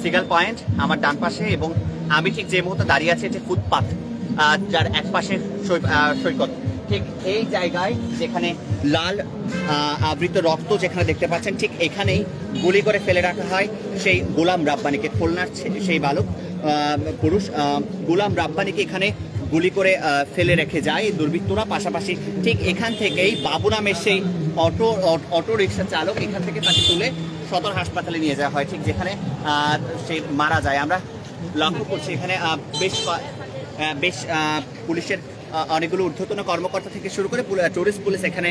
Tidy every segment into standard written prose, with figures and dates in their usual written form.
Seagull point আমার ডান পাশে, এবং আমি ঠিক যে মুহূর্তে দাঁড়িয়ে আছি যে ফুটপাথ, যার এক পাশে সৈকত, ঠিক এই জায়গায় যেখানে লাল আবৃত রক্ত যেখানে দেখতে পাচ্ছেন, ঠিক এখানেই গুলি করে ফেলে রাখা হয় সেই গোলাম রাব্বানিকে, খুলনার সেই বালক পুরুষ গোলাম রাব্বানিকে এখানে গুলি করে ফেলে রেখে যায় দুর্বৃত্তরা। পাশাপাশি ঠিক এখান থেকেই বাবু নামের সেই অটো রিক্সা চালক, এখান থেকে তাকে তুলে সদর হাসপাতালে নিয়ে যাওয়া হয়, ঠিক যেখানে সে মারা যায়। আমরা লক্ষ্য করছি এখানে বেশ পুলিশের অনেকগুলো ঊর্ধ্বতন কর্মকর্তা থেকে শুরু করে টুরিস্ট পুলিশ এখানে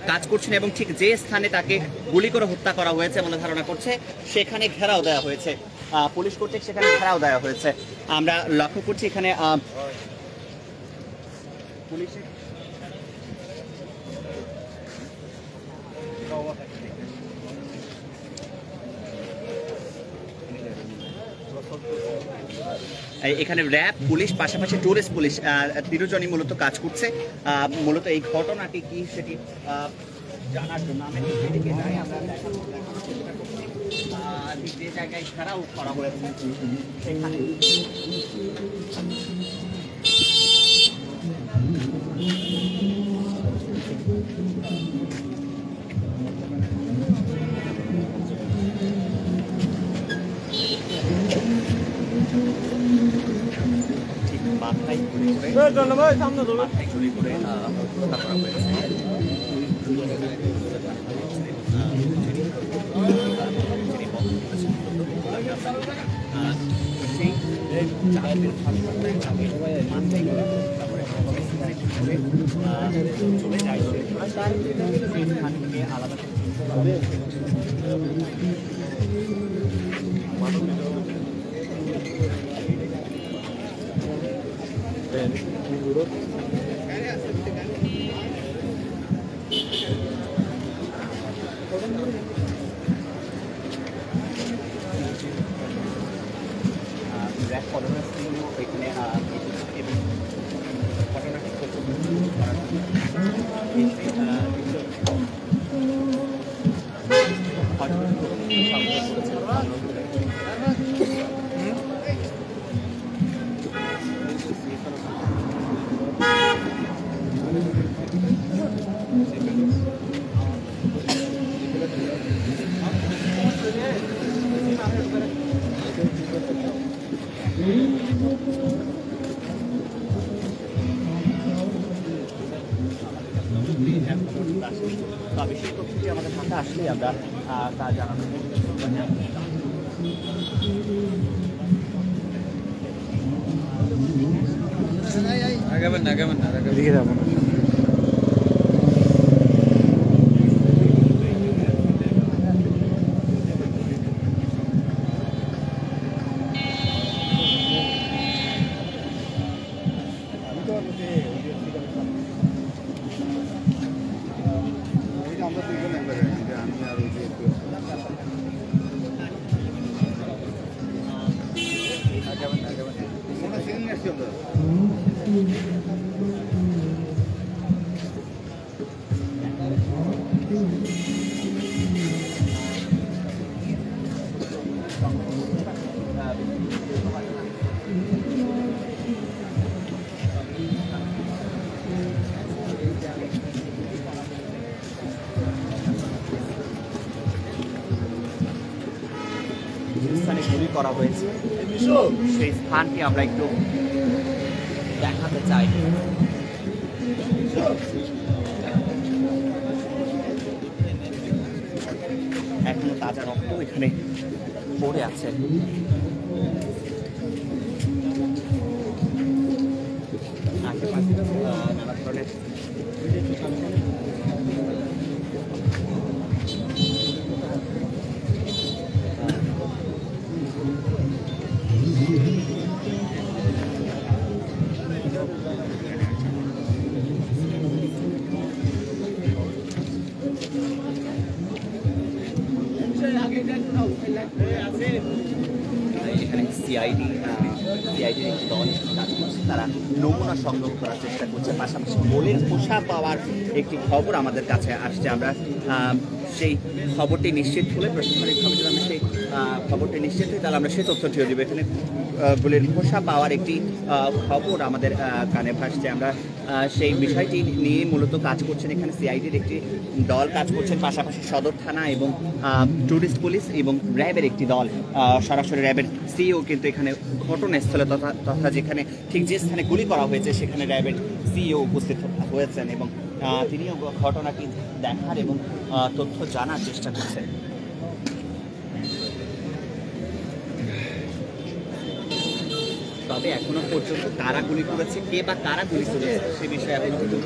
কাজ করছেন, এবং ঠিক যে স্থানে তাকে গুলি করে হত্যা করা হয়েছে বলে ধারণা করছে সেখানে ঘেরাও দেওয়া হয়েছে, পুলিশ কর্তৃক সেখানে ঘেরাও দেওয়া হয়েছে। আমরা লক্ষ্য করছি এখানে পুলিশের এখানে র্যাব পুলিশ পাশাপাশি টুরিস্ট পুলিশ তিনজনই মূলত কাজ করছে। মূলত এই ঘটনাটি কি সেটি জানার জন্য আমি এদিকে যাই, আমরা যে জায়গায় ঘেরাও করা হয়েছে সেখানে চলে যায় আলাদা এখানে বিশেষ তথ্যটি আমাদের হাতে আসলেই আমরা তা জানানো আগাবেন না দিকে যাবো না। স্থানে গুলি করা হয়েছে সেই স্থানটি আমরা একটু দেখাতে চাই। এখনো তাজা রক্ত এখানে পড়ে আছে। আশেপাশে নানা ধরনের এখানে সিআইডির একটি দল কাজ করছে, তারা নমুনা সংগ্রহ করার চেষ্টা করছে। পাশাপাশি বোলের খোসা পাওয়ার একটি খবর আমাদের কাছে আসছে, আমরা সেই খবরটি নিশ্চিত হলে প্রশাসনিকভাবে যদি আমরা সেই খবরটি নিশ্চিত হই তাহলে আমরা সেই তথ্যটিও দিব। এখানে গুলির খোসা পাওয়ার একটি খবর আমাদের কানে ভাসছে। আমরা সেই বিষয়টি নিয়ে মূলত কাজ করছেন এখানে সিআইডির একটি দল কাজ করছেন, পাশাপাশি সদর থানা এবং টুরিস্ট পুলিশ এবং র্যাবের একটি দল, সরাসরি র্যাবের সিইও কিন্তু এখানে ঘটনাস্থলে তথা যেখানে ঠিক যে স্থানে গুলি করা হয়েছে সেখানে র্যাবের সিইও উপস্থিত হয়েছেন এবং তিনিও ঘটনাটি দেখার এবং তথ্য জানার চেষ্টা করছেন। তবে এখনো পর্যন্ত কারা গুলি করেছে, কে বা কারা গুলি করেছে সে বিষয়ে এখনো পর্যন্ত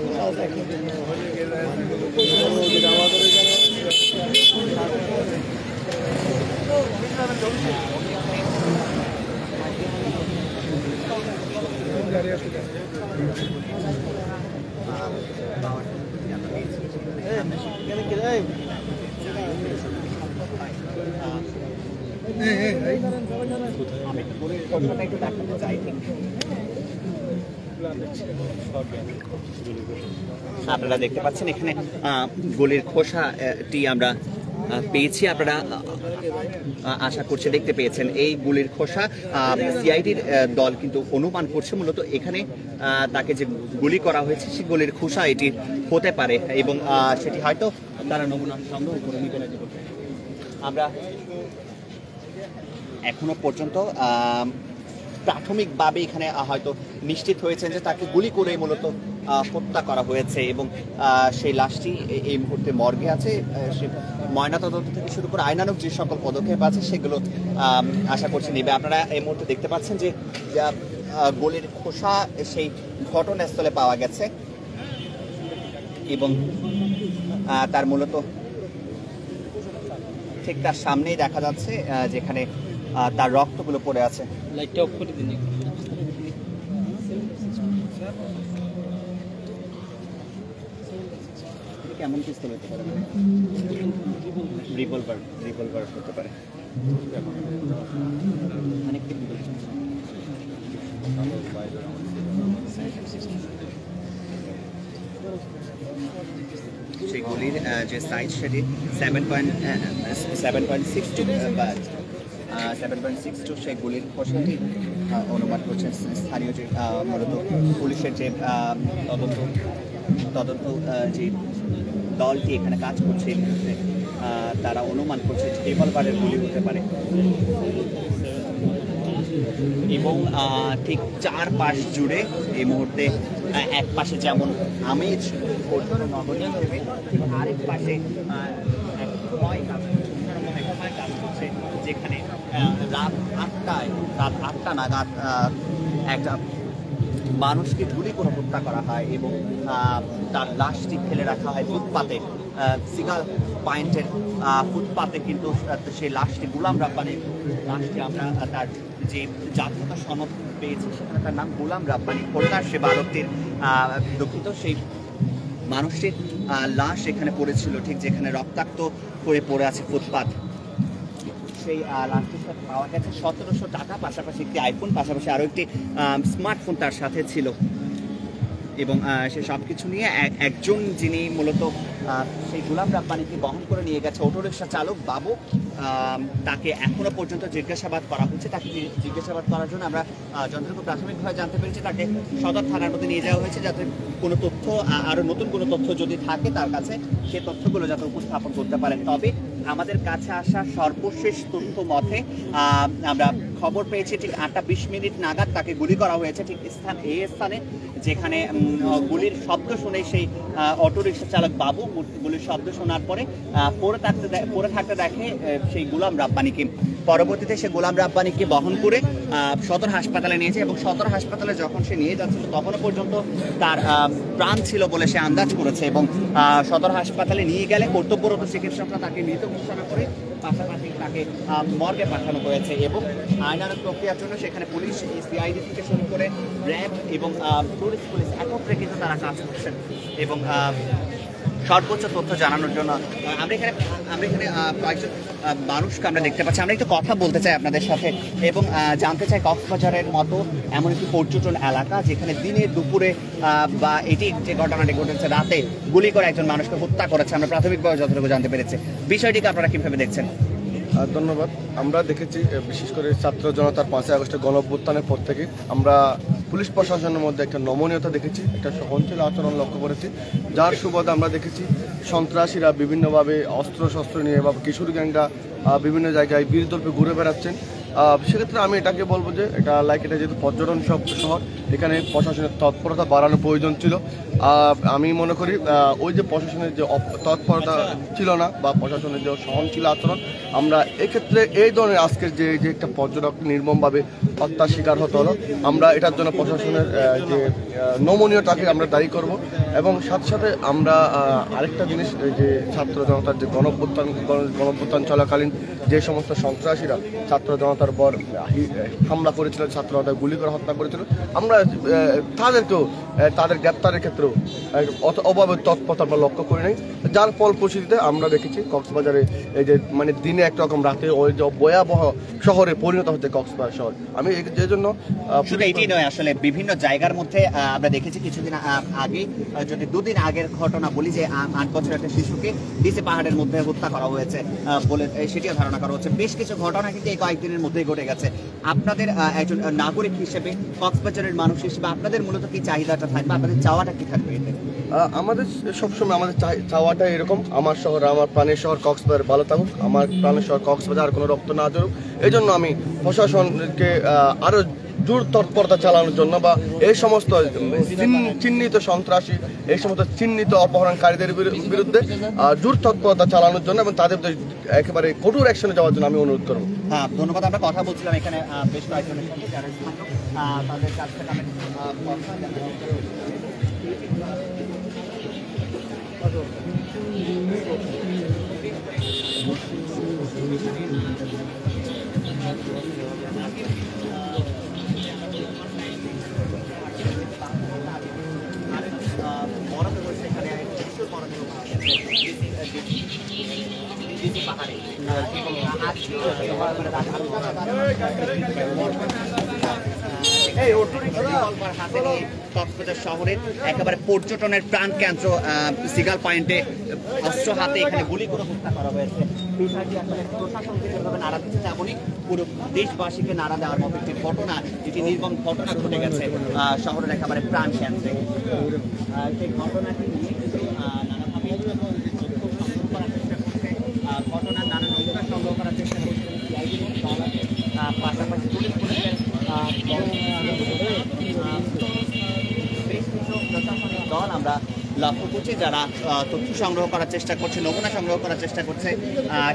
আমি পুরো ঘটনাটা একটু দেখাতে চাই। আপনারা দেখতে পাচ্ছেন এখানে গোলের খোসাটি আমরা পেয়েছি, আপনারা আশা করছি দেখতে পেয়েছেন। এই গুলির খোসা সিআইডির দল কিন্তু অনুমান করছে মূলত এখানে তাকে যে গুলি করা হয়েছে সেই গুলির খোসা এটি হতে পারে এবং সেটি হয়তো তারা নমুনা সংগ্রহ করে নিতে রাজি করবে। আমরা এখনো পর্যন্ত প্রাথমিকভাবে এখানে হয়তো নিশ্চিত হয়েছেন যে তাকে গুলি করে মূলত হত্যা করা হয়েছে এবং সেই লাশটি এই মুহূর্তে মর্গে আছে। সে ময়নাতদন্ত থেকে শুরু করে আইনানুগ যে সকল পদক্ষেপ আছে সেগুলো আশা করছি নেবে। আপনারা এই মুহূর্তে দেখতে পাচ্ছেন যে গোলের খোসা সেই ঘটনাস্থলে পাওয়া গেছে এবং তার মূলত ঠিক তার সামনেই দেখা যাচ্ছে যেখানে তার রক্তগুলো পড়ে আছে। লাইটটা অফ করে দিন। কেমন পিস্তল হতে পারে? রিভলভার হতে পারে। সেগুলির যে সাইজ সেটি 7.62 সেই গুলির খোসাটি অনুমান করছেন স্থানীয় যে মূলত পুলিশের যে তদন্ত যে দলটি এখানে কাজ করছে তারা অনুমান করছে রিভলভারের গুলি হতে পারে এবং ঠিক চারপাশ জুড়ে এই মুহূর্তে এক পাশে যেমন আমেজ নগরীয় দেবে, ঠিক আরেক পাশে কাজ করছে যেখানে রাত আটটা নাগাদ একটা মানুষকে গুলি করে হত্যা করা হয় এবং তার লাশটি ফেলে রাখা হয় ফুটপাতে, সিগাল পয়েন্টের ফুটপাতে। কিন্তু সেই লাশটি গোলাম রাব্বানির লাশটি আমরা তার যে জাতীয়তা সনদ পেয়েছি সেখানে তার নাম গোলাম রাব্বানি খুলনার সে বালকটির দুঃখিত সেই মানুষটির লাশ এখানে পড়েছিল ঠিক যেখানে রক্তাক্ত হয়ে পড়ে আছে ফুটপাত। সেই লাশটির সাথে পাওয়া গেছে 1700 টাকা, পাশাপাশি একটি আইফোন, পাশাপাশি আরও একটি স্মার্টফোন তার সাথে ছিল এবং সে সব কিছু নিয়ে একজন যিনি মূলত সেই গোলাম রাব্বানিকে বহন করে নিয়ে গেছে অটোরিকশা চালক বাবু, তাকে এখনো পর্যন্ত জিজ্ঞাসাবাদ করা হচ্ছে। তাকে জিজ্ঞাসাবাদ করার জন্য আমরা যতটুকু প্রাথমিকভাবে জানতে পেরেছি তাকে সদর থানার মধ্যে নিয়ে যাওয়া হয়েছে যাতে কোনো তথ্য আরও নতুন কোনো তথ্য যদি থাকে তার কাছে সে তথ্যগুলো যাতে উপস্থাপন করতে পারেন। তবে আমাদের কাছে আসা সর্বশেষ তথ্য মতে আমরা খবর পেয়েছি ঠিক 8:20 নাগাদ তাকে গুলি করা হয়েছে ঠিক এই স্থানে যেখানে গুলির শব্দ শুনে সেই অটোরিকশা চালক বাবু গুলির শব্দ শোনার পরে পড়ে থাকতে দেখে সেই গোলাম রাব্বানিকে। পরবর্তীতে সে গোলাম রাব্বানিকে বহন করে সদর হাসপাতালে নিয়েছে এবং সদর হাসপাতালে যখন সে নিয়ে যাচ্ছিল তখনও পর্যন্ত তার প্রাণ ছিল বলে সে আন্দাজ করেছে এবং সদর হাসপাতালে নিয়ে গেলে কর্তব্যরত চিকিৎসকরা তাকে মৃত ঘোষণা করে পাশাপাশি তাকে মর্গে পাঠানো হয়েছে এবং আইনানুগ প্রক্রিয়ার জন্য সেখানে পুলিশ সিআইডি থেকে শুরু করে র্যাব এবং টুরিস্ট পুলিশ একত্রে কিন্তু তারা কাজ করছেন এবং সর্বোচ্চ তথ্য জানানোর জন্য আমরা এখানে কয়েকজন মানুষকে আমরা দেখতে পাচ্ছি। আমরা একটু কথা বলতে চাই আপনাদের সাথে এবং জানতে চাই কক্সবাজারের মতো এমন একটি পর্যটন এলাকা যেখানে দিনে দুপুরে বা এটি যে ঘটনাটি ঘটেছে রাতে গুলি করে একজন মানুষকে হত্যা করেছে, আমরা প্রাথমিকভাবে যতটুকু জানতে পেরেছি। বিষয়টিকে আপনারা কিভাবে দেখছেন? ধন্যবাদ। আমরা দেখেছি বিশেষ করে ছাত্র জনতার 5ই আগস্টের গণঅভ্যুত্থানের পর থেকে আমরা পুলিশ প্রশাসনের মধ্যে একটা নমনীয়তা দেখেছি, একটা সহনশীল আচরণ লক্ষ্য করেছি, যার সুবাদে আমরা দেখেছি সন্ত্রাসীরা বিভিন্নভাবে অস্ত্র নিয়ে বা কিশোর গ্যাংরা বিভিন্ন জায়গায় বীরদর্পে ঘুরে বেড়াচ্ছেন। সেক্ষেত্রে আমি এটাকে বলবো যে এটা যেহেতু পর্যটন শহর, এখানে প্রশাসনের তৎপরতা বাড়ানোর প্রয়োজন ছিল। আমি মনে করি ওই যে প্রশাসনের যে তৎপরতা ছিল না বা প্রশাসনের যে সহনশীল আচরণ, আমরা এক্ষেত্রে এই ধরনের আজকের যে একটা পর্যটক নির্মমভাবে হত্যার শিকার হতে হলো, আমরা এটার জন্য প্রশাসনের যে নমনীয়তাকে আমরা দায়ী করব। এবং সাথে সাথে আমরা আরেকটা জিনিস, যে ছাত্র জনতার যে গণঅভ্যুত্থান চলাকালীন যে সমস্ত সন্ত্রাসীরা ছাত্র জনতার পর হামলা করেছিল, ছাত্র জনতার গুলি করে হত্যা করেছিল, আমরা তাদেরকেও তাদের গ্রেপ্তারের ক্ষেত্রেও অভাবের তৎপরতা আমরা লক্ষ্য করি নাই, যার ফলশ্রুতিতে আমরা দেখেছি কক্সবাজারে এই যে মানে দিনে একরকম রাতে ওই যে ভয়াবহ শহরে পরিণত হচ্ছে কক্সবাজার শহর। আমি যে জন্য শুধু এটি নয়, আসলে বিভিন্ন জায়গার মধ্যে আমরা দেখেছি কিছুদিন আগে, যদি 2 দিন আগের ঘটনা বলি, যে 8 বছরের একটা শিশুকে ডিসি পাহাড়ের মধ্যে হত্যা করা হয়েছে বলে সেটিও ধারণা করা হচ্ছে। বেশ কিছু ঘটনা কিন্তু এই কয়েকদিনের মধ্যেই ঘটে গেছে। আপনাদের একজন নাগরিক হিসেবে, কক্সবাজারের মানুষ হিসেবে আপনাদের মূলত কি চাহিদাটা থাকবে, আপনাদের চাওয়াটা কি থাকবে? আমাদের সবসময় আমাদের চাওয়াটা এরকম, আমার শহর, আমার প্রাণের শহর কক্সবাজার ভালো থাকুক, আমার প্রাণের শহর কক্সবাজার আর কোনো রক্ত না জড়ুক। এই জন্য আমি প্রশাসনকে আরও জোর তৎপরতা চালানোর জন্য বা এই সমস্ত চিহ্নিত সন্ত্রাসী, এই সমস্ত চিহ্নিত অপহরণকারীদের বিরুদ্ধে জোর তৎপরতা চালানোর জন্য এবং তাদের একেবারে কঠোর অ্যাকশনে যাওয়ার জন্য আমি অনুরোধ করবো। হ্যাঁ, ধন্যবাদ। আমরা কথা বলছিলাম এখানে বেশ কয়েকজনের সাথে যারা তাদের কাছ থেকে আমি কক্সবাজার শহরের একেবারে পর্যটনের প্রাণ কেন্দ্র সিগাল পয়েন্টে অস্ত্র হাতে এখানে গুলি করে হত্যা করা হয়েছে। বিষয়টি আসলে প্রশাসনকে যেভাবে নাড়া দিচ্ছে, তেমনই পুরো দেশবাসীকে নাড়া দেওয়ার মতো একটি ঘটনা, একটি নির্মম ঘটনা ঘটে গেছে শহরের একেবারে প্রাণ কেন্দ্রে। সেই ঘটনাটি নিয়ে কিন্তু নানাভাবে সংগ্রহ করার চেষ্টা করছে, ঘটনার নানা নমুনা সংগ্রহ করার চেষ্টা করছে পাশাপাশি পুলিশ পুলিশের প্রশাসনিক দল আমরা লক্ষ্য করছি, যারা তথ্য সংগ্রহ করার চেষ্টা করছে, নমুনা সংগ্রহ করার চেষ্টা করছে,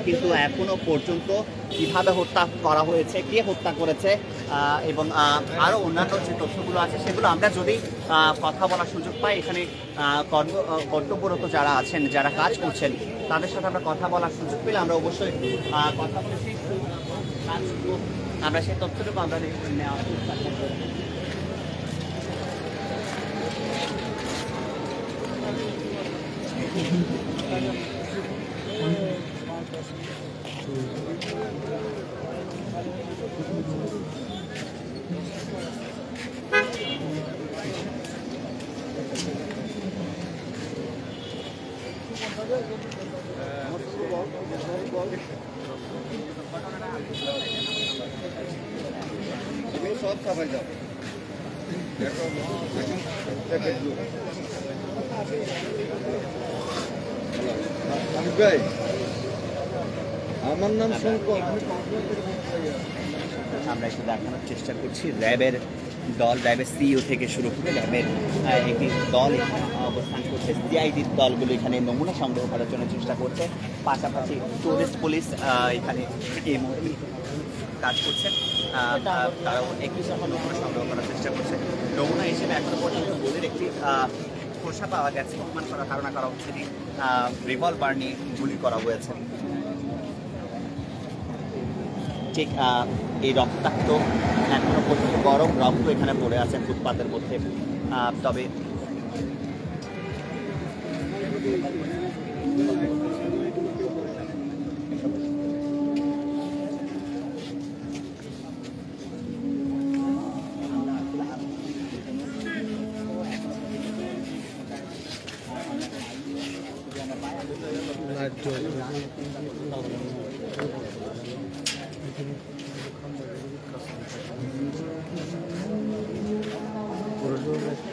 কিন্তু এখনো পর্যন্ত কিভাবে হত্যা করা হয়েছে, কে হত্যা করেছে এবং আরও অন্যান্য যে তথ্যগুলো আছে সেগুলো আমরা যদি কথা বলার সুযোগ পাই, এখানে কর্তব্যরত যারা আছেন, যারা কাজ করছেন, তাদের সাথে আমরা কথা বলার সুযোগ পেলে আমরা অবশ্যই কথা বলেছি, আমরা সেই তথ্যটুকু আমরা নেওয়ার চেষ্টা করব। সব খাবার যাও ভাই, আমার নাম শঙ্কর। আমরা একটু দেখানোর চেষ্টা করছি র্যাবের দল, র্যাবের সিইও থেকে শুরু করে র্যাবের একটি দল এখানে অবস্থান করছে, সিআইডির দলগুলো এখানে নমুনা সংগ্রহ করার জন্য চেষ্টা করছে, পাশাপাশি টুরিস্ট পুলিশ এখানে এই মুহূর্তে কাজ করছেন, তারাও একই সাথে নমুনা সংগ্রহ করার চেষ্টা করছে। নমুনা হিসেবে এখনো পর্যন্ত গুলির একটি খোসা পাওয়া গেছে, অনুমান করা ধারণা করা হচ্ছে যে রিভলভার নিয়ে গুলি করা হয়েছে। ঠিক এই রক্তাক্ত এখনো পর্যন্ত গরম রক্ত এখানে পড়ে আছে ফুটপাতের মধ্যে, তবে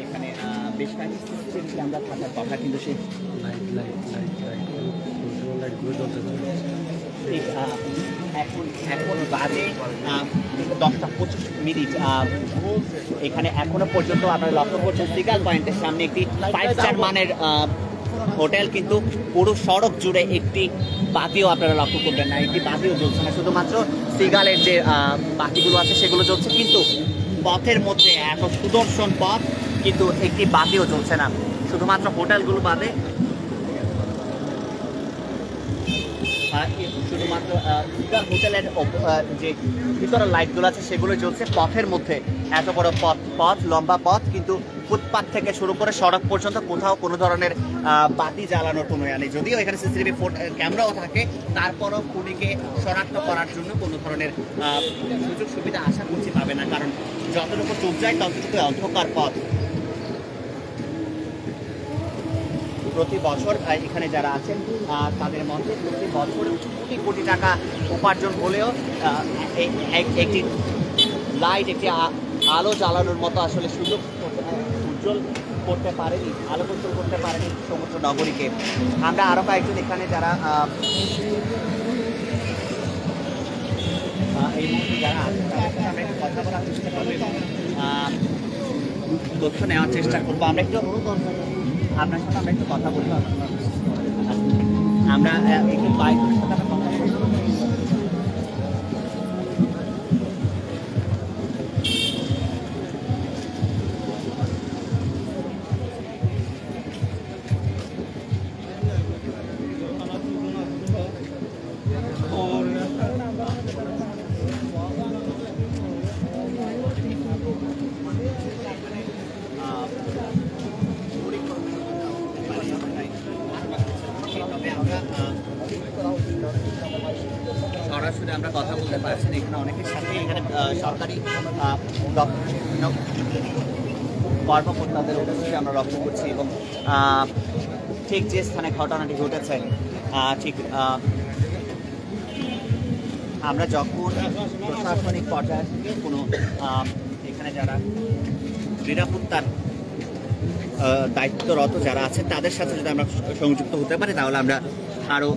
এখানে বেশ কয়েকটি সিসিটিভি ক্যামেরা থাকার কথা, কিন্তু সেই ঠিক এখন এখন বাজে 10:25। এখানে এখনো পর্যন্ত আপনারা লক্ষ্য করছেন সিগাল পয়েন্টের সামনে একটি 5 স্টার মানের হোটেল, কিন্তু পুরো সড়ক জুড়ে একটি বাতিও আপনারা লক্ষ্য করবেন না, একটি বাতিও জ্বলছে না। শুধুমাত্র সিগালের যে বাতিগুলো আছে সেগুলো জ্বলছে, কিন্তু পথের মধ্যে এত সুদর্শন পথ কিন্তু একটি বাতিও জ্বলছে না, শুধুমাত্র হোটেলগুলো বাদে। শুধুমাত্র সিগাল হোটেলের যে ভিতরের লাইটগুলো আছে সেগুলো জ্বলছে। পথের মধ্যে এত বড় পথ লম্বা পথ, কিন্তু ফুটপাথ থেকে শুরু করে সড়ক পর্যন্ত কোথাও কোনো ধরনের বাতি জ্বালানোর কোনো নেই। যদিও এখানে সিসিটিভি ক্যামেরাও থাকে, তারপরও খুনিকে শনাক্ত করার জন্য কোনো ধরনের সুযোগ সুবিধা আশা করছি পাবে না, কারণ যতটুকু চোখ যায় ততটুকু অন্ধকার পথ। প্রতি বছর এখানে যারা আছেন তাদের মধ্যে প্রতি বছর কোটি কোটি টাকা উপার্জন হলেও একটি লাইট, একটি আলো জ্বালানোর মতো আসলে সুযোগ উজ্জ্বল করতে পারেনি, আলো উজ্জ্বল করতে পারেনি সমুদ্র নগরীকে। আমরা আরও কয়েকজন এখানে যারা এই মুহূর্তে যারা আছেন তাদের সাথে আমরা একটু কথা বলার চেষ্টা করবো এবং তথ্য নেওয়ার চেষ্টা করবো। আমরা একটু আপনার সাথে আমরা একটু কথা বলবো, আমরা একটু বাইকের সাথে আমরা কথা বলবো। সরাসরি আমরা কথা বলতে পারছি না, এখানে অনেকের সাথে এখানে সরকারি কর্মকর্তাদের উপস্থিতি আমরা লক্ষ্য করছি এবং ঠিক যে স্থানে ঘটনাটি ঘটেছে ঠিক আমরা যখন প্রশাসনিক পর্যায়ে থেকে কোনো এখানে যারা নিরাপত্তার দায়িত্বরত যারা আছেন তাদের সাথে যদি আমরা সংযুক্ত হতে পারি, তাহলে আমরা আরও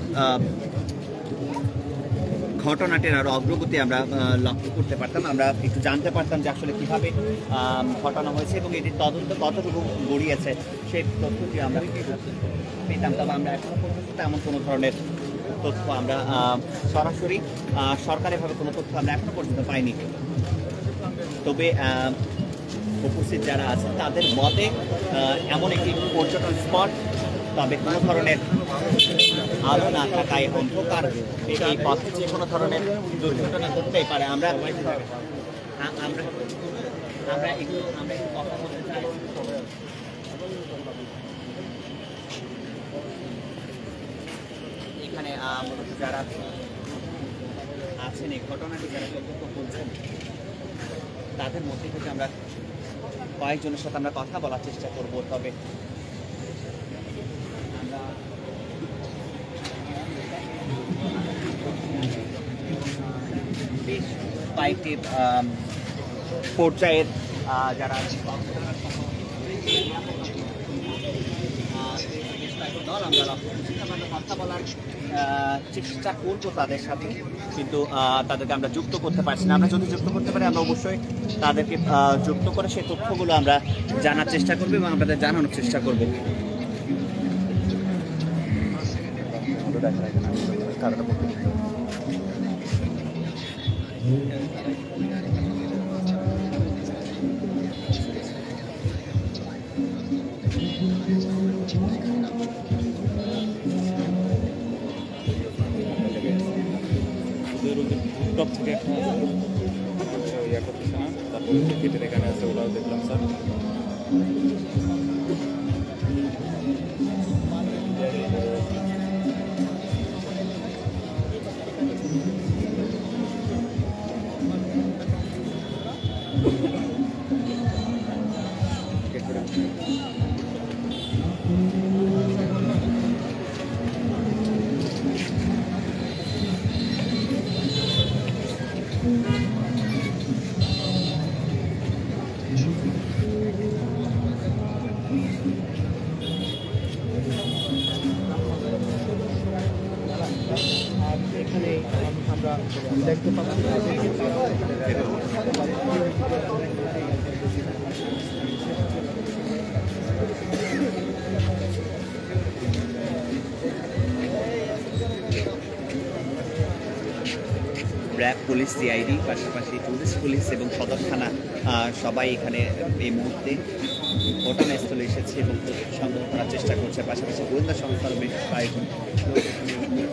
ঘটনাটির আরও অগ্রগতি আমরা লক্ষ্য করতে পারতাম, আমরা একটু জানতে পারতাম যে আসলে কীভাবে ঘটনা হয়েছে এবং এটির তদন্ত কতটুকু গড়িয়েছে সেই তথ্যটি আমরা পেতাম। তবে আমরা এখনো পর্যন্ত এমন কোনো ধরনের তথ্য আমরা সরাসরি সরকারিভাবে কোনো তথ্য আমরা এখনো পর্যন্ত পাইনি। তবে উপস্থিত যারা আছেন তাদের মতে এমন একটি পর্যটন স্পট, তবে কোনো ধরনের আলো না থাকায় অন্ধকার এই পথে যে কোনো ধরনের দুর্ঘটনা ঘটতেই পারে। আমরা একটু কথা বলতে চাই। এখানে যারা আছেন এই ঘটনাটি যারা তথ্য বলছেন তাদের মধ্যে থেকে আমরা কয়েকজনের সাথে আমরা কথা বলার চেষ্টা করব। তবে আমরা বেশ কয়েকটি পর্যায়ের যারা দল আমরা কথা বলার চেষ্টা করবো তাদের সাথে, কিন্তু তাদেরকে আমরা যুক্ত করতে পারছি না। আমরা যদি যুক্ত করতে পারি আমরা অবশ্যই তাদেরকে যুক্ত করে সেই তথ্যগুলো আমরা জানার চেষ্টা করবো এবং আমাদের জানানোর চেষ্টা করবো। টপ থেকে একটা ইয়া করতেছে না, তারপরে টিকিটের এখানে আছে, ওরাও দেখলাম স্যার। র্যাব, পুলিশ, সিআইডি, পাশাপাশি টুরিস্ট পুলিশ এবং সদর থানা সবাই এখানে এই মুহূর্তে ঘটনাস্থলে এসেছে এবং তথ্য সংগ্রহ করার চেষ্টা করছে। পাশাপাশি গোয়েন্দা সংস্থার বেশ কয়েকজন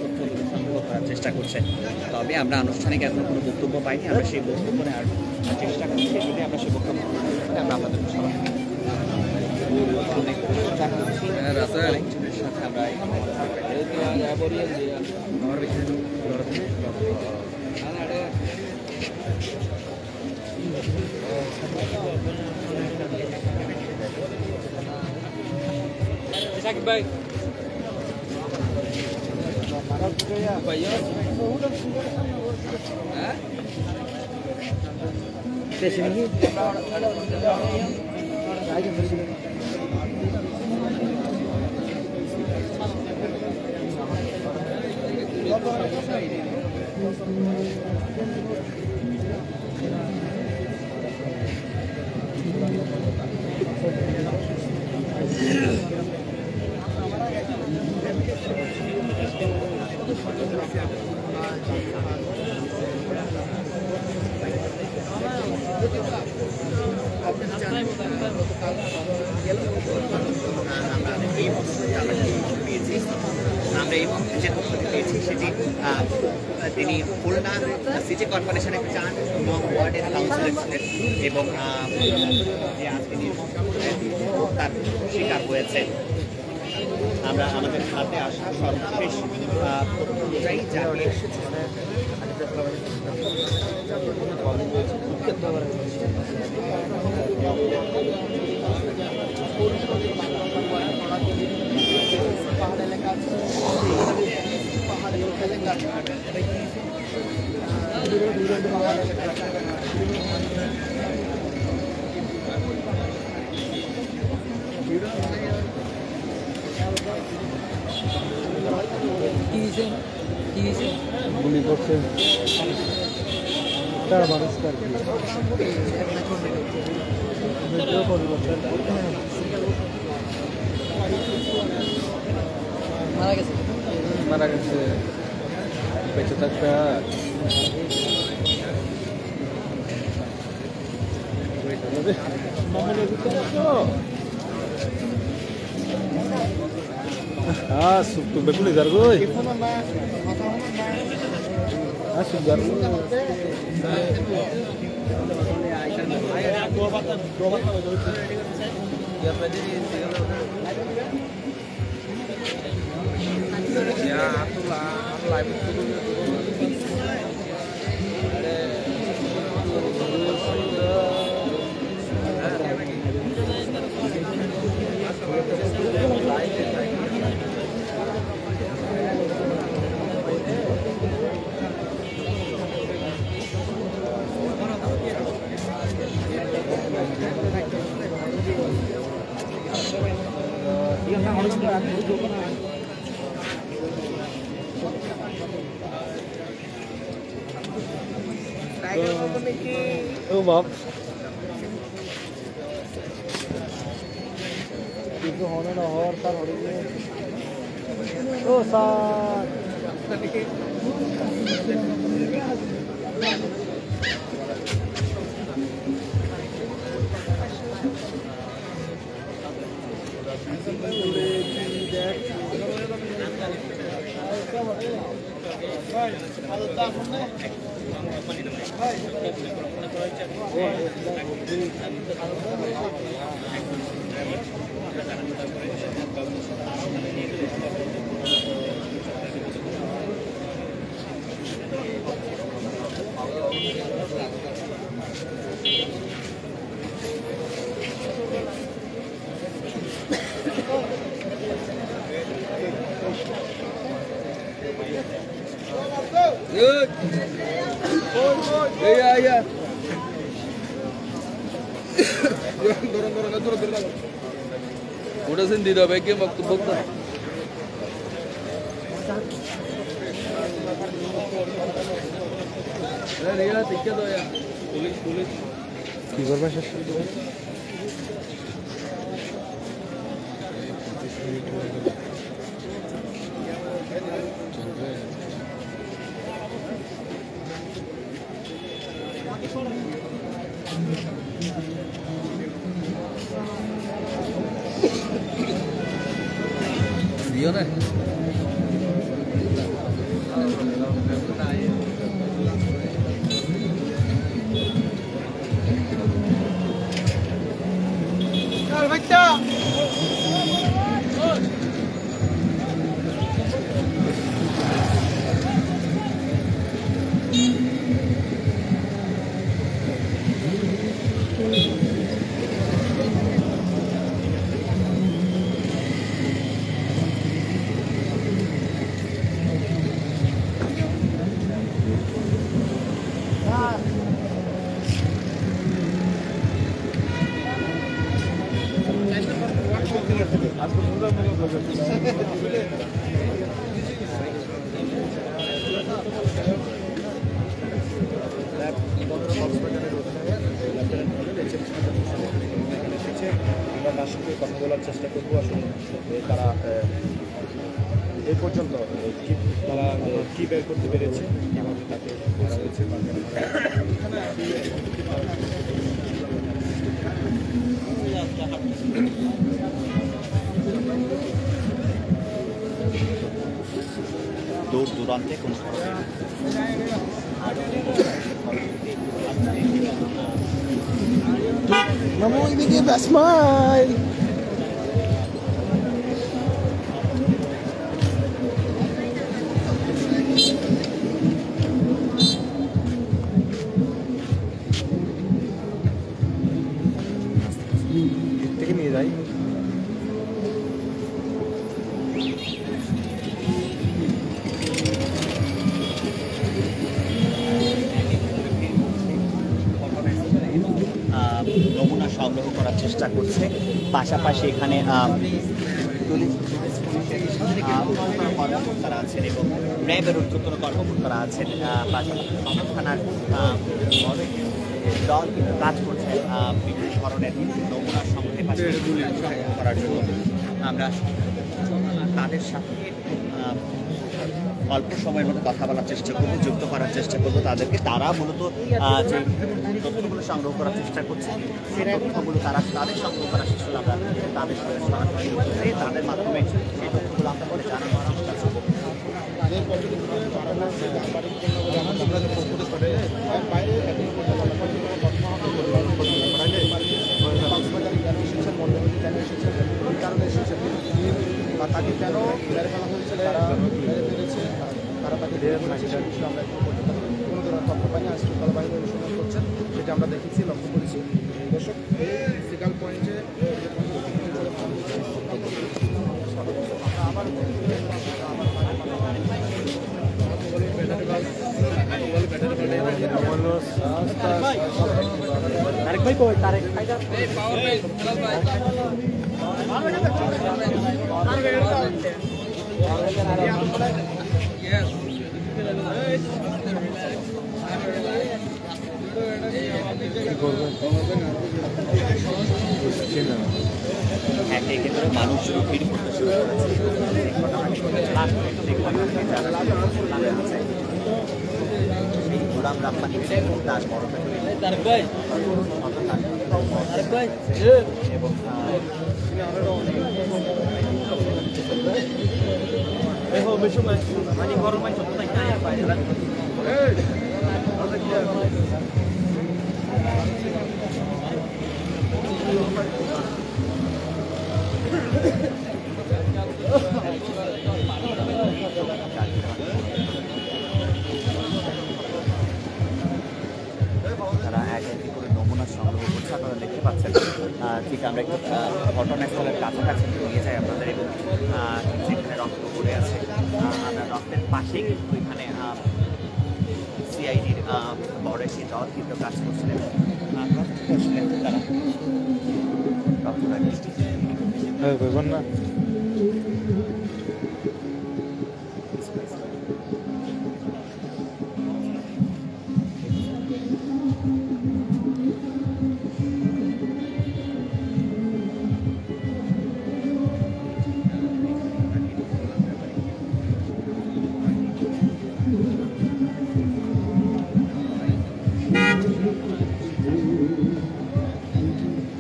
তথ্যগুলো সংগ্রহ করার চেষ্টা করছে। তবে আমরা আনুষ্ঠানিক এখন কোনো বক্তব্য পাইনি, আমরা সেই বক্তব্য নেওয়ার চেষ্টা করছি। যদি আমরা সেই বক্তব্য আমরা আপনাদের আরেকজনের সাথে আমরা ভাই আমরা এই মুহূর্তে যে তথ্যটি পেয়েছি সেটি তিনি খুলনা সিটি কর্পোরেশনের 4 নং ওয়ার্ডের কাউন্সিলর ছিলেন এবং যে আজকে তার শিকার হয়েছে। আমরা আমাদের হাতে আসা সর্বশেষ তথ্য অনুযায়ী জানিয়ে গুলি করছে তার মানুষটার পরিবর্তন মারা গেছে বেঁচে থাকবে সুপ্ত বেগুলি যার গই সুগার ও বাপ কিছু হনে না হওয়ার তার হয়ে ও sir Good. Yeah. Udah sendiri dah baiknya waktu buka. কি করবে শেষ দিও না আমরা তার সঙ্গে কথা বলার চেষ্টা করবো আসলে তারা এই পর্যন্ত তারা কি বের করতে পেরেছে কীভাবে তাকে ধরা হয়েছে বা কেন ধরা দূর দূরান্তে কোনো Vamos a give a smile. থেকে নিয়ে যাই নমুনা সংগ্রহ করার চেষ্টা করছে পাশাপাশি এখানে কর্মকর্তারা আছেন এবং র্যাবের উচ্চতর কর্মকর্তারা আছেন পাশাপাশি থানার দল কিন্তু কাজ করছে বিভিন্ন ধরনের নমুনা সংগ্রহের পাশাপাশি করার জন্য আমরা তাদের সাথে অল্প সময়ের মধ্যে কথা বলার চেষ্টা করবো, যুক্ত করার চেষ্টা করবো তাদেরকে। তারা মূলত যে তথ্যগুলো সংগ্রহ করার চেষ্টা করছে সেই তথ্যগুলো তারা তাদের সংগ্রহ করা শেষ হলে আমরা তাদের সাথে সরাসরি তাদের মাধ্যমে সেই তথ্যগুলো আমরা করে জানানোর চেষ্টা করবো। তাকে কেন মেরে ফেলা হয়েছে তারা তাকে আমরা কোনো ধরনের তথ্য পাইনি আজকে বাহিনী অনুসন্ধান করছেন যেটা আমরা দেখেছি লক্ষ্য করেছি দর্শক সিগাল পয়েন্টে তারেক ভাই কই তারেক একে করে মানুষ ভিড় করতে শুরু করেছে। গোলাম রাব্বানী এবং তার বড় এবং তারা এক একটি করে নমুনা সংগ্রহ করছে। আপনারা দেখতে পাচ্ছেন ঠিক আমরা একটু ঘটনাস্থলের কাছাকাছি নিয়ে যাই আপনাদের এবং যেখানে রক্ত পড়ে আছে আমরা রক্তের পাশেই কিন্তু এখানে সিআইডির বড় একটি দল কিন্তু কাজ করছিলেন। তারা রক্তটা না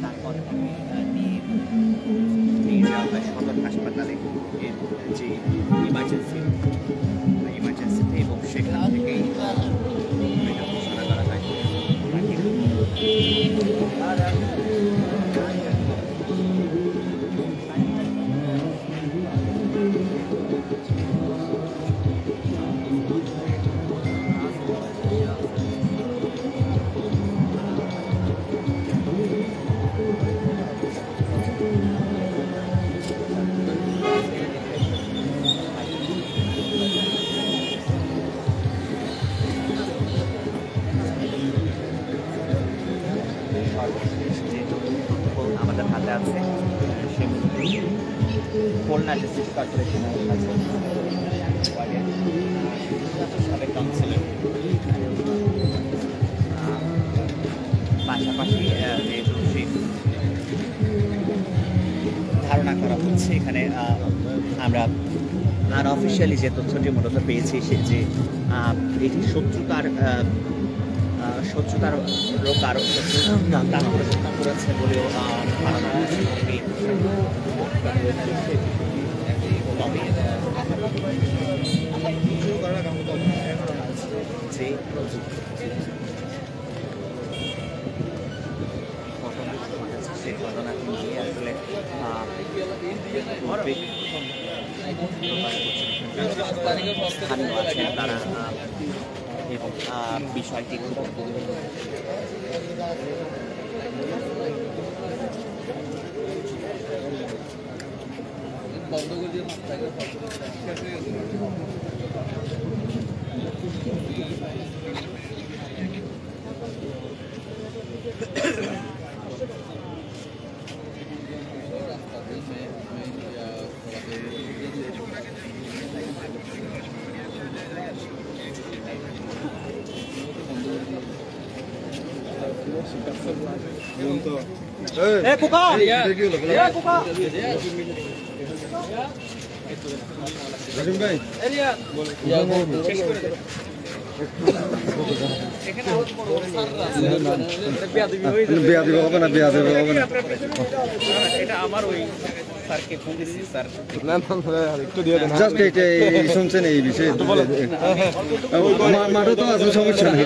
তারপর নিয়ে যাওয়া হয় সদর হাসপাতালে এর যে ইমার্জেন্সিতে এবং সেখান থেকেই এটা ঘোষণা করা হয়। সর্বশেষ যে তথ্য আমাদের হাতে আছে সেগুলো খুলনা ডিস্ট্রিক্ট কর্পোরেশনের কাছে সাবেক কাউন্সিলর, পাশাপাশি যেহেতু সেই ধারণা করা হচ্ছে এখানে আমরা আনঅফিসিয়ালি যে তথ্যটি মূলত পেয়েছি সে যে এটি শত্রুতার রোগ আরো করেছে বলেও যে সেই ঘটনাটি নিয়ে আসলে স্থানীয় আছেন তারা এবং বিষয়টি খুব এটা আমার ওই স্যারকে ফোন দিচ্ছি স্যার শুনছেন এই বিষয়ে মাঠে তো আছে সমস্যা নেই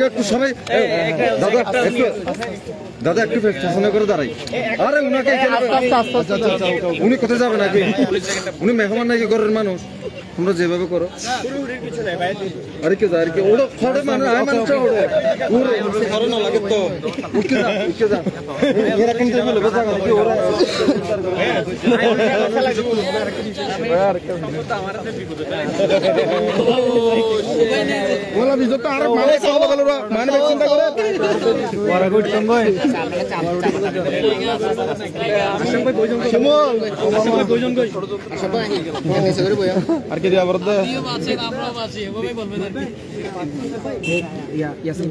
একটু সবাই দাদা একটু শাসন করে দাঁড়াই। আরে উনাকে উনি কোথায় যাবে নাকি? উনি মেহমান নাকি ঘরের মানুষ, তোমরা যেভাবে করো আরে কে আর কি ওটা খড়ে মানে আয় মানুষ ওরে খড়ে না লাগে তো উঠকে যা এরা কিন্তু বলে কথা কি ওরা ওলা বিজত আর মানে সব গেল মানে চিন্তা করে বড় গুড কম ভাই আশা ভাই বইজন শিমুল আশা ভাই বইজন কই আশা ভাই এসে করে বইয়া আর কি দিয়া বরদা দিও আছে আমরা আছে ওভাবে বলবেন আর কি ইয়াসিন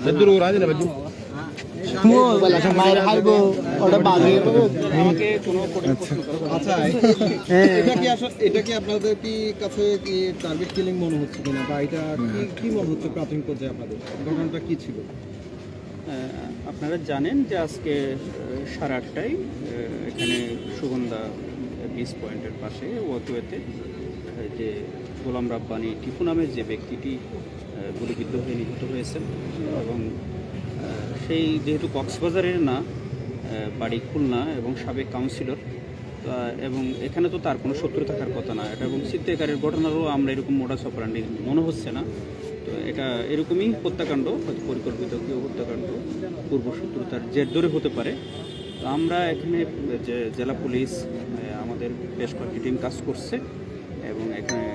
বেদুর রাজ না বেদুর শিমুল বলা মায়ের হাইবো ওটা বাজে আমাকে কোনো প্রশ্ন করো। আচ্ছা এটা কি আপনাদের কি কাছে কি টার্গেট কিলিং মনে হচ্ছে কিনা বা এটা কি মনে হচ্ছে প্রাথমিক পর্যায়ে আপনাদের ঘটনাটা কি ছিল? আপনারা জানেন যে আজকে 8:30টায় এখানে সুগন্ধা বিচ পয়েন্টের পাশে ওয়াকওয়েতে যে গোলাম রাব্বানি টিপু নামের যে ব্যক্তিটি গুলিবিদ্ধ হয়ে নিহত হয়েছেন এবং সেই যেহেতু কক্সবাজারের না বাড়ি খুলনা এবং সাবেক কাউন্সিলর এবং এখানে তো তার কোনো শত্রু থাকার কথা না এটা এবং ছিনতাইকারীর ঘটনারও আমরা এরকম মোডাস অপারেন্ডি মনে হচ্ছে না। তো এটা এরকমই হত্যাকাণ্ড, হয়তো পরিকল্পিত কেউ হত্যাকাণ্ড পূর্বশত্রুতার জের ধরে হতে পারে। তো আমরা এখানে যে জেলা পুলিশ আমাদের বেশ কয়েকটি টিম কাজ করছে এবং এখানে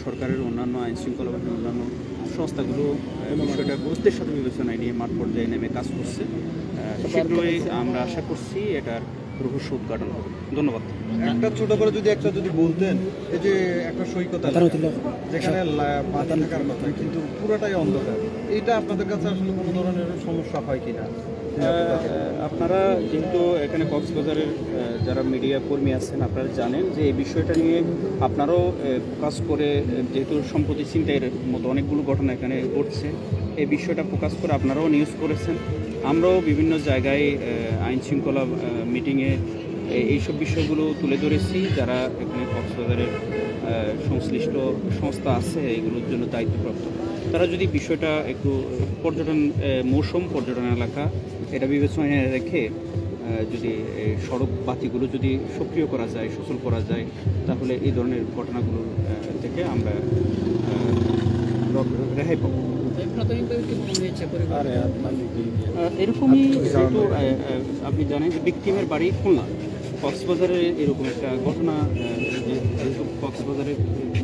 সরকারের অন্যান্য আইন শৃঙ্খলা বাহিনীর অন্যান্য সংস্থাগুলো বিষয়টা গুরুত্বের সাথে বিবেচনায় নিয়ে মাঠ পর্যায়ে নেমে কাজ করছে। শীঘ্রই আমরা আশা করছি এটার রহস্য উদ্ঘাটন হবে। ধন্যবাদ। একটা ছোট করে যদি বলতেন, এই যে একটা সৈকত যেখানে বাধা থাকার কথা কিন্তু পুরোটাই অন্ধকার, এটা আপনাদের কাছে আসলে কোনো ধরনের সমস্যা হয় কিনা? আপনারা যেহেতু এখানে কক্সবাজারের যারা মিডিয়া কর্মী আছেন আপনারা জানেন যে এই বিষয়টা নিয়ে আপনারাও ফোকাস করে যেহেতু সম্প্রতি ছিনতাইয়ের মতো অনেকগুলো ঘটনা এখানে ঘটছে এই বিষয়টা ফোকাস করে আপনারাও নিউজ করেছেন। আমরাও বিভিন্ন জায়গায় আইন শৃঙ্খলা মিটিংয়ে এইসব বিষয়গুলো তুলে ধরেছি। যারা এখানে কক্সবাজারের সংশ্লিষ্ট সংস্থা আছে এগুলোর জন্য দায়িত্বপ্রাপ্ত তারা যদি বিষয়টা একটু পর্যটন পর্যটন এলাকা এটা বিবেচনায় রেখে যদি সড়ক বাতিগুলো যদি সক্রিয় করা যায় সচল করা যায় তাহলে এই ধরনের ঘটনাগুলোর থেকে আমরা রেহাই পাবো। এরকমই যেহেতু আপনি জানেন যে ভিকটিমের বাড়ি খুলনা, কক্সবাজারে এরকম একটা ঘটনা যেহেতু কক্সবাজারে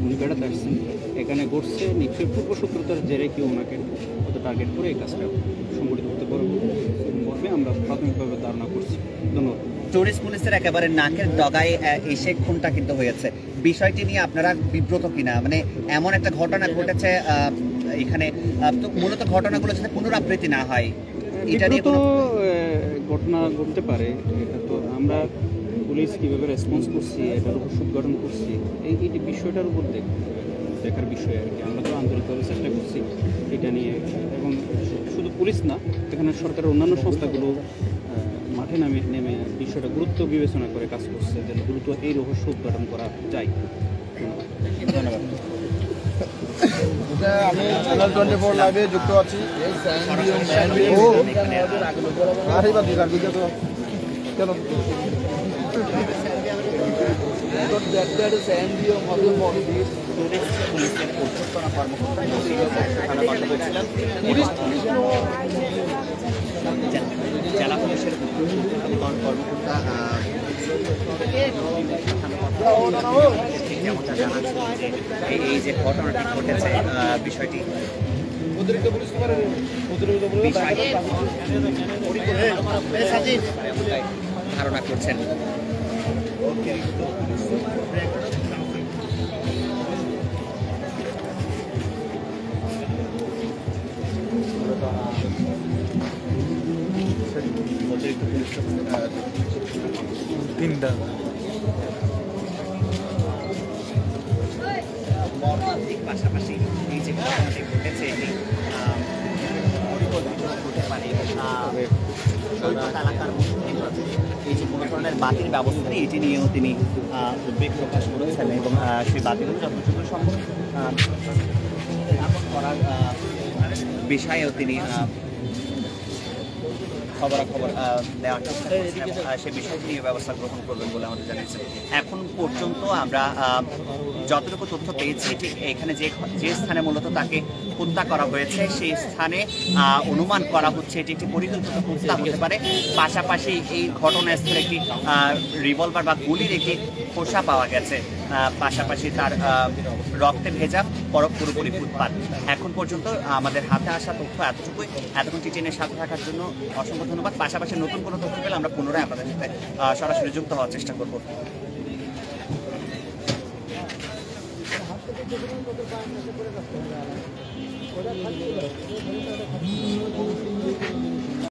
উনি বেড়াতে আসছেন এখানে ঘটছে, নিশ্চয়ই পূর্বশত্রুতার জেরে কেউ ওনাকে হয়তো টার্গেট করে এই কাজটা সংগঠিত হতে পারবো মর্মে আমরা প্রাথমিকভাবে ধারণা করছি। ধন্যবাদ। টুরিস্ট পুলিশের একেবারে নাকের ডগায় এসে খুনটা কিন্তু হয়েছে, বিষয়টি নিয়ে আপনারা বিব্রত কিনা? মানে এমন একটা ঘটনা ঘটেছে এখানে, তো মূলত ঘটনাগুলো যাতে পুনরাবৃত্তি না হয় এটা নিয়ে কোনো ঘটনা ঘটতে পারে, এটা তো আমরা পুলিশ কীভাবে রেসপন্স করছি এটার উপর উদ্ঘাটন করছি এই বিষয়টার উপর দেখার বিষয় আর কি। আমরা তো আন্তরিকভাবে চেষ্টা করছি এটা নিয়ে, এবং শুধু পুলিশ না এখানে সরকারের অন্যান্য সংস্থাগুলো মাঠে নেমে বিষয়টা গুরুত্ব বিবেচনা করে কাজ করছে যেন দ্রুত এই রহস্য উদ্ঘাটন করা যায়। ধন্যবাদ। আমি চ্যানেল 24 লাইভে যুক্ত আছি। পুলিশের ঊর্ধ্বতন কর্মকর্তা জেলা পুলিশের ঊর্ধ্বতন কর্মকর্তা যেমনটা জানাচ্ছেন যে এই যে ঘটনাটি ঘটেছে বিষয়টি ধারণা করছেন। অতিরিক্ত পুলিশ তিনটা মর্মান্তিক পাশাপাশি এই যে ঘটনাটি ঘটেছে এটি পরিকল্পিত হতে পারে সৈকত এলাকার মধ্যে এই যে কোনো ধরনের বাতির ব্যবস্থা নেই এটি নিয়েও তিনি উদ্বেগ প্রকাশ করেছেন এবং সেই বাতিগুলো যতটুকু সম্ভব করার বিষয়েও তিনি খবরাখবর দেওয়ার চেষ্টা করছেন এবং সে বিষয়টি নিয়ে ব্যবস্থা গ্রহণ করবেন বলে আমাদের জানিয়েছেন। এখন পর্যন্ত আমরা যতটুকু তথ্য পেয়েছি ঠিক এখানে যে স্থানে মূলত তাকে হত্যা করা হয়েছে সেই স্থানে অনুমান করা হচ্ছে এটি একটি পরিকল্পিত হত্যা হতে পারে। পাশাপাশি এই ঘটনাস্থলে একটি রিভলভার বা গুলির একটি খোসা পাওয়া গেছে, পাশাপাশি তার রক্তে ভেজা পুরোপুরি ফুটপাত। এখন পর্যন্ত আমাদের হাতে আসা তথ্য এতটুকুই। এতক্ষণ টিটেনের সাথে থাকার জন্য অসংখ্য ধন্যবাদ। পাশাপাশি নতুন কোনো তথ্য পেলে আমরা পুনরায় আপনাদের সাথে সরাসরি যুক্ত হওয়ার চেষ্টা করব।